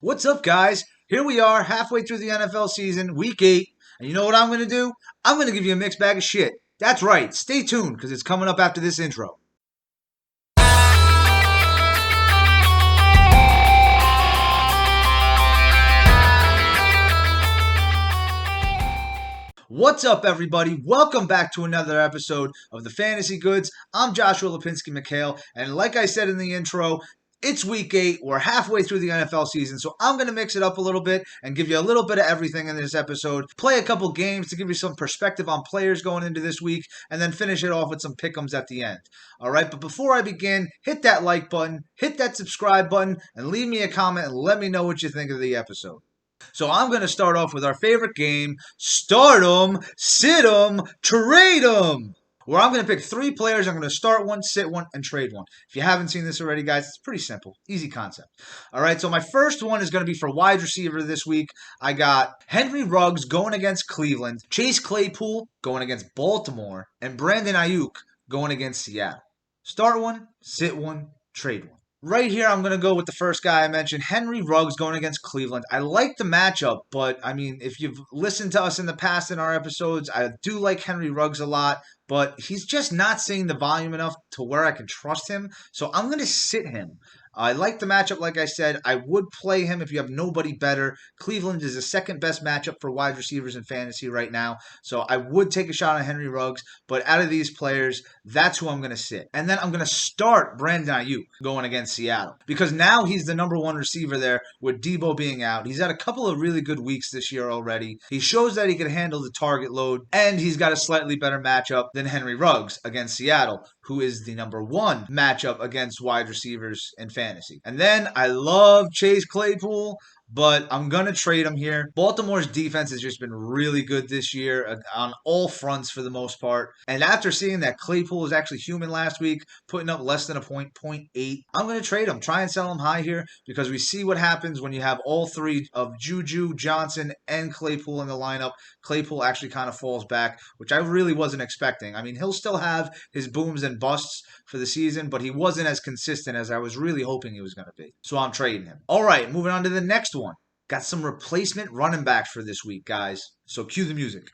What's up, guys? Here we are, halfway through the NFL season, week 8. And you know what I'm going to do? I'm going to give you a mixed bag of shit. That's right. Stay tuned because it's coming up after this intro. What's up, everybody? Welcome back to another episode of the Fantasy Goods. I'm Joshua Lipinski-McHale, and like I said in the intro, it's week 8. We're halfway through the NFL season, so I'm going to mix it up a little bit and give you a little bit of everything in this episode. Play a couple games to give you some perspective on players going into this week, and then finish it off with some pick'ems at the end. All right, but before I begin, hit that like button, hit that subscribe button, and leave me a comment and let me know what you think of the episode. So I'm going to start off with our favorite game, Start 'em, Sit 'em, Trade 'em, where I'm going to pick 3 players. I'm going to start one, sit one, and trade one. If you haven't seen this already, guys, it's pretty simple. Easy concept. All right, so my first one is going to be for wide receiver this week. I got Henry Ruggs going against Cleveland, Chase Claypool going against Baltimore, and Brandon Ayuk going against Seattle. Start one, sit one, trade one. Right here, I'm going to go with the first guy I mentioned, Henry Ruggs going against Cleveland. I like the matchup, but, I mean, if you've listened to us in the past in our episodes, I do like Henry Ruggs a lot, but he's just not seeing the volume enough to where I can trust him, so I'm going to sit him. I like the matchup, like I said. I would play him if you have nobody better. Cleveland is the second best matchup for wide receivers in fantasy right now, so I would take a shot on Henry Ruggs, but out of these players, that's who I'm going to sit. And then I'm going to start Brandon Ayuk going against Seattle, because now he's the number 1 receiver there with Debo being out. He's had a couple of really good weeks this year already. He shows that he can handle the target load, and he's got a slightly better matchup than Henry Ruggs against Seattle, who is the number 1 matchup against wide receivers in fantasy. And then I love Chase Claypool, but I'm going to trade him here. Baltimore's defense has just been really good this year on all fronts for the most part. And after seeing that Claypool was actually human last week, putting up less than a point, 0.8, I'm going to trade him. Try and sell him high here because we see what happens when you have all 3 of Juju, Johnson, and Claypool in the lineup. Claypool actually kind of falls back, which I really wasn't expecting. I mean, he'll still have his booms and busts for the season, but he wasn't as consistent as I was really hoping he was going to be. So I'm trading him. All right, moving on to the next one. Got some replacement running backs for this week, guys. So cue the music.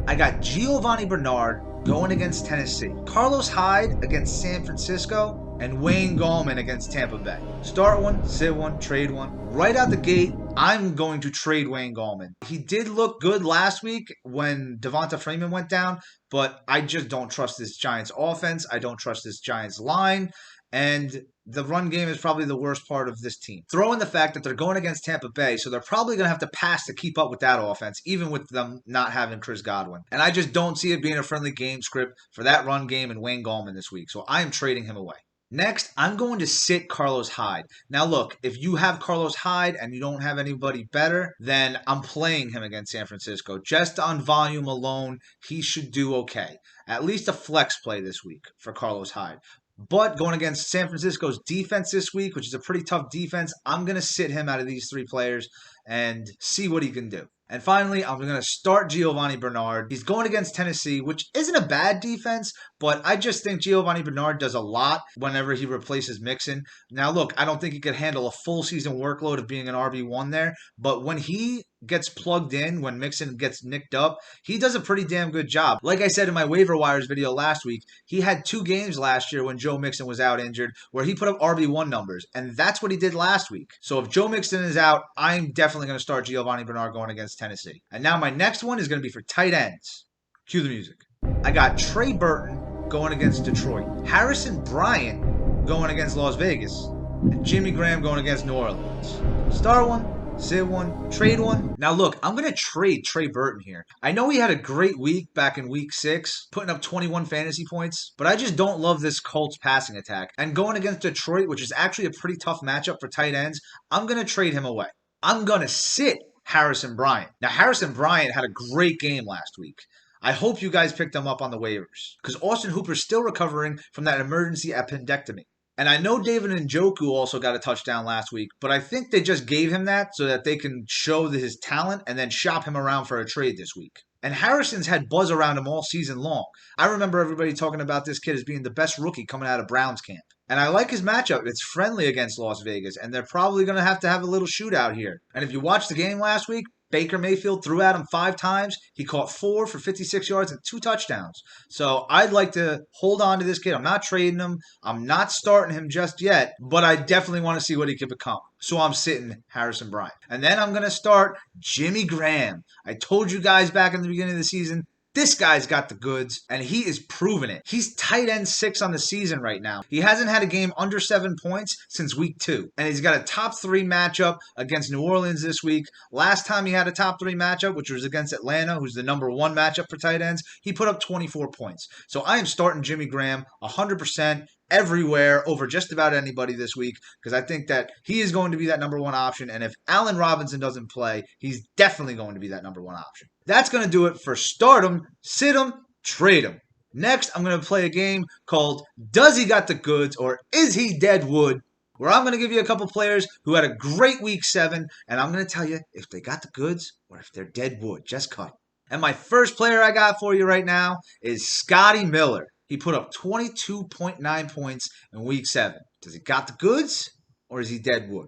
I got Giovanni Bernard going against Tennessee, Carlos Hyde against San Francisco, and Wayne Gallman against Tampa Bay. Start one, sit one, trade one. Right out the gate, I'm going to trade Wayne Gallman. He did look good last week when Devonta Freeman went down, but I just don't trust this Giants offense. I don't trust this Giants line. And the run game is probably the worst part of this team. Throw in the fact that they're going against Tampa Bay, so they're probably going to have to pass to keep up with that offense, even with them not having Chris Godwin. And I just don't see it being a friendly game script for that run game and Wayne Gallman this week, so I am trading him away. Next, I'm going to sit Carlos Hyde. Now look, if you have Carlos Hyde and you don't have anybody better, then I'm playing him against San Francisco. Just on volume alone, he should do okay. At least a flex play this week for Carlos Hyde. But going against San Francisco's defense this week, which is a pretty tough defense, I'm going to sit him out of these 3 players and see what he can do. And finally, I'm going to start Giovanni Bernard. He's going against Tennessee, which isn't a bad defense, but I just think Giovanni Bernard does a lot whenever he replaces Mixon. Now, look, I don't think he could handle a full season workload of being an RB1 there, but when he gets plugged in, when Mixon gets nicked up, he does a pretty damn good job. Like I said in my waiver wires video last week, he had 2 games last year when Joe Mixon was out injured where he put up RB1 numbers, and that's what he did last week. So if Joe Mixon is out, I'm definitely going to start Giovanni Bernard going against Tennessee. And now my next one is going to be for tight ends. Cue the music. I got Trey Burton going against Detroit, Harrison Bryant going against Las Vegas, and Jimmy Graham going against New Orleans. Start one, sit one, trade one. Now look, I'm going to trade Trey Burton here. I know he had a great week back in week 6, putting up 21 fantasy points, but I just don't love this Colts passing attack. And going against Detroit, which is actually a pretty tough matchup for tight ends, I'm going to trade him away. I'm going to sit Harrison Bryant. Now Harrison Bryant had a great game last week. I hope you guys picked him up on the waivers because Austin Hooper's still recovering from that emergency appendectomy. And I know David Njoku also got a touchdown last week, but I think they just gave him that so that they can show his talent and then shop him around for a trade this week. And Harrison's had buzz around him all season long. I remember everybody talking about this kid as being the best rookie coming out of Browns camp. And I like his matchup. It's friendly against Las Vegas, and they're probably going to have a little shootout here. And if you watched the game last week, Baker Mayfield threw at him 5 times. He caught 4 for 56 yards and 2 touchdowns. So I'd like to hold on to this kid. I'm not trading him. I'm not starting him just yet, but I definitely want to see what he could become. So I'm sitting Harrison Bryant. And then I'm going to start Jimmy Graham. I told you guys back in the beginning of the season, this guy's got the goods, and he is proving it. He's tight end 6 on the season right now. He hasn't had a game under 7 points since week 2. And he's got a top 3 matchup against New Orleans this week. Last time he had a top 3 matchup, which was against Atlanta, who's the number 1 matchup for tight ends, he put up 24 points. So I am starting Jimmy Graham 100%. Everywhere over just about anybody this week because I think that he is going to be that number 1 option. And if Allen Robinson doesn't play, he's definitely going to be that number 1 option. That's going to do it for start him, sit him, trade him. Next, I'm going to play a game called Does He Got the Goods or Is He Dead Wood? Where I'm going to give you a couple players who had a great week 7, and I'm going to tell you if they got the goods or if they're dead wood. Just cut. And my first player I got for you right now is Scotty Miller. He put up 22.9 points in week 7. Does he got the goods or is he dead wood?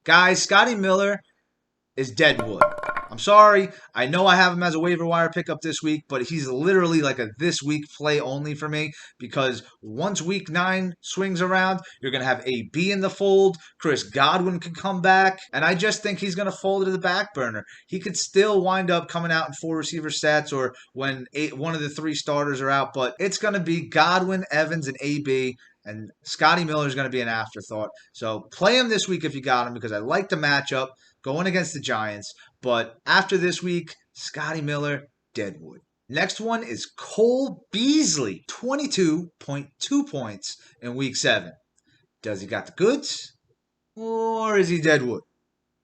Guys, Scotty Miller is dead wood. I'm sorry. I know I have him as a waiver wire pickup this week, but he's literally like a this week play only for me because once week 9 swings around, you're going to have AB in the fold. Chris Godwin can come back, and I just think he's going to fall to the back burner. He could still wind up coming out in 4 receiver sets or when one of the 3 starters are out, but it's going to be Godwin, Evans, and AB. And Scotty Miller is going to be an afterthought. So play him this week if you got him because I like the matchup going against the Giants. But after this week, Scotty Miller, deadwood. Next one is Cole Beasley, 22.2 points in week 7. Does he got the goods or is he deadwood?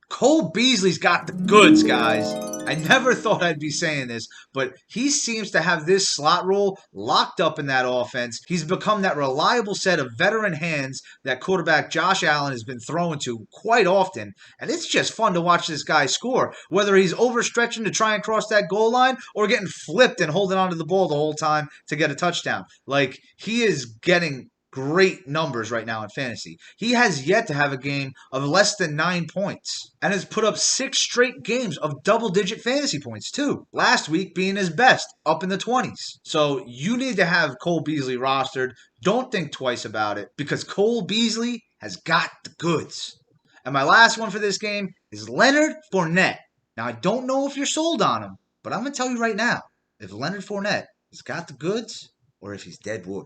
Cole Beasley's got the goods, guys. I never thought I'd be saying this, but he seems to have this slot role locked up in that offense. He's become that reliable set of veteran hands that quarterback Josh Allen has been throwing to quite often, and it's just fun to watch this guy score, whether he's overstretching to try and cross that goal line or getting flipped and holding onto the ball the whole time to get a touchdown. Like, he is getting great numbers right now in fantasy. He has yet to have a game of less than 9 points and has put up 6 straight games of double-digit fantasy points too. Last week being his best, up in the 20s. So you need to have Cole Beasley rostered. Don't think twice about it because Cole Beasley has got the goods. And my last one for this game is Leonard Fournette. Now, I don't know if you're sold on him, but I'm going to tell you right now, if Leonard Fournette has got the goods or if he's dead wood.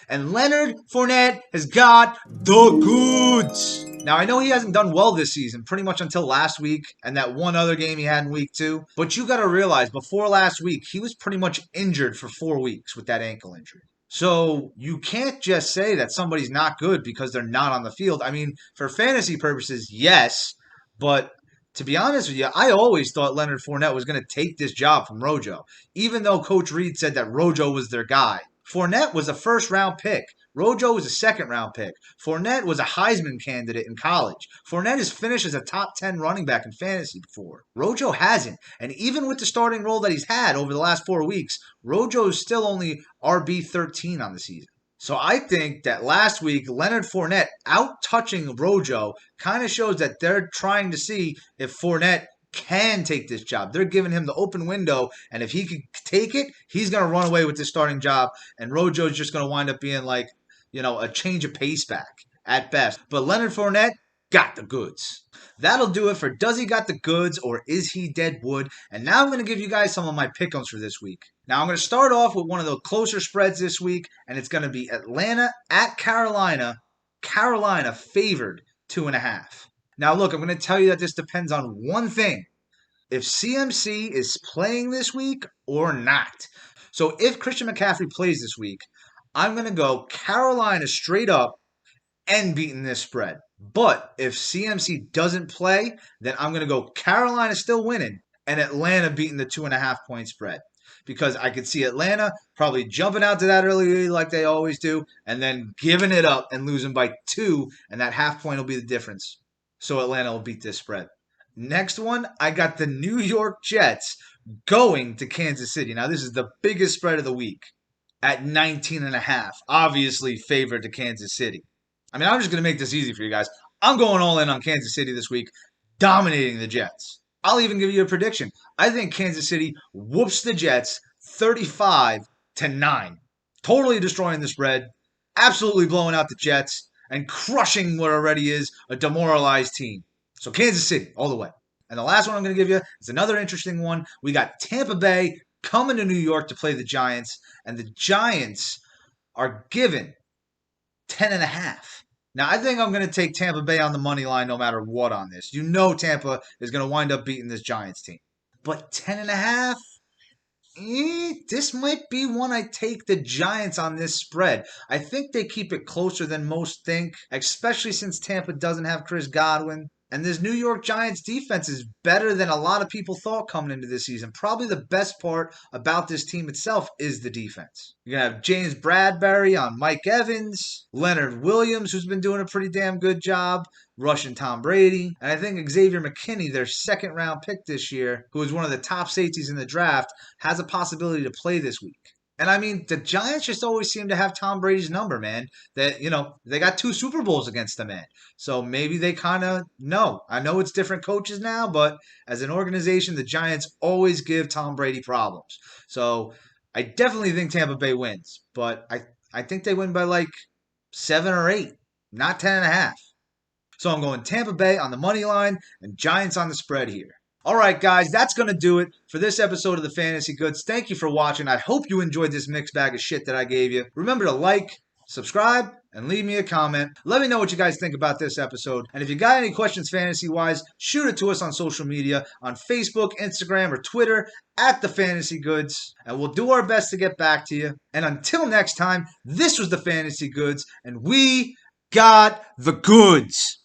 And Leonard Fournette has got the goods. Now, I know he hasn't done well this season, pretty much until last week and that one other game he had in week 2. But you got to realize, before last week, he was pretty much injured for 4 weeks with that ankle injury. So you can't just say that somebody's not good because they're not on the field. I mean, for fantasy purposes, yes. But to be honest with you, I always thought Leonard Fournette was going to take this job from Rojo, even though Coach Reed said that Rojo was their guy. Fournette was a first-round pick. Rojo was a second-round pick. Fournette was a Heisman candidate in college. Fournette has finished as a top 10 running back in fantasy before. Rojo hasn't. And even with the starting role that he's had over the last 4 weeks, Rojo is still only RB13 on the season. So I think that last week, Leonard Fournette out-touching Rojo kind of shows that they're trying to see if Fournette can take this job. They're giving him the open window, and if he can take it, he's going to run away with this starting job, and Rojo's just going to wind up being like, a change of pace back at best. But Leonard Fournette got the goods. That'll do it for Does He Got the Goods or Is He Dead Wood? And now I'm going to give you guys some of my pick'ems for this week. Now I'm going to start off with one of the closer spreads this week, and it's going to be Atlanta at Carolina. Carolina favored 2.5. Now, look, I'm going to tell you that this depends on one thing. If CMC is playing this week or not. So if Christian McCaffrey plays this week, I'm going to go Carolina straight up and beating this spread. But if CMC doesn't play, then I'm going to go Carolina still winning and Atlanta beating the 2.5 point spread. Because I could see Atlanta probably jumping out to that early lead like they always do and then giving it up and losing by 2, and that half point will be the difference. So Atlanta will beat this spread. Next one, I got the New York Jets going to Kansas City. Now, this is the biggest spread of the week. at 19.5. Obviously favored to Kansas City. I mean, I'm just going to make this easy for you guys. I'm going all in on Kansas City this week, dominating the Jets. I'll even give you a prediction. I think Kansas City whoops the Jets 35-9. Totally destroying the spread, absolutely blowing out the Jets, and crushing what already is a demoralized team. So Kansas City, all the way. And the last one I'm going to give you is another interesting one. We got Tampa Bay coming to New York to play the Giants, and the Giants are given 10.5. Now, I think I'm going to take Tampa Bay on the money line no matter what on this. You know Tampa is going to wind up beating this Giants team. But 10.5? This might be one I take the Giants on this spread. I think they keep it closer than most think, especially since Tampa doesn't have Chris Godwin. And this New York Giants defense is better than a lot of people thought coming into this season. Probably the best part about this team itself is the defense. You're going to have James Bradbury on Mike Evans, Leonard Williams, who's been doing a pretty damn good job, rushing Tom Brady. And I think Xavier McKinney, their second round pick this year, who is one of the top safeties in the draft, has a possibility to play this week. And I mean, the Giants just always seem to have Tom Brady's number, man. That, they got 2 Super Bowls against the man. So maybe they kind of know. I know it's different coaches now, but as an organization, the Giants always give Tom Brady problems. So I definitely think Tampa Bay wins, but I think they win by like 7 or 8, not 10.5. So I'm going Tampa Bay on the money line and Giants on the spread here. All right, guys, that's going to do it for this episode of the Fantasy Goods. Thank you for watching. I hope you enjoyed this mixed bag of shit that I gave you. Remember to like, subscribe, and leave me a comment. Let me know what you guys think about this episode. And if you got any questions fantasy-wise, shoot it to us on social media, on Facebook, Instagram, or Twitter, at the Fantasy Goods. And we'll do our best to get back to you. And until next time, this was the Fantasy Goods, and we got the goods.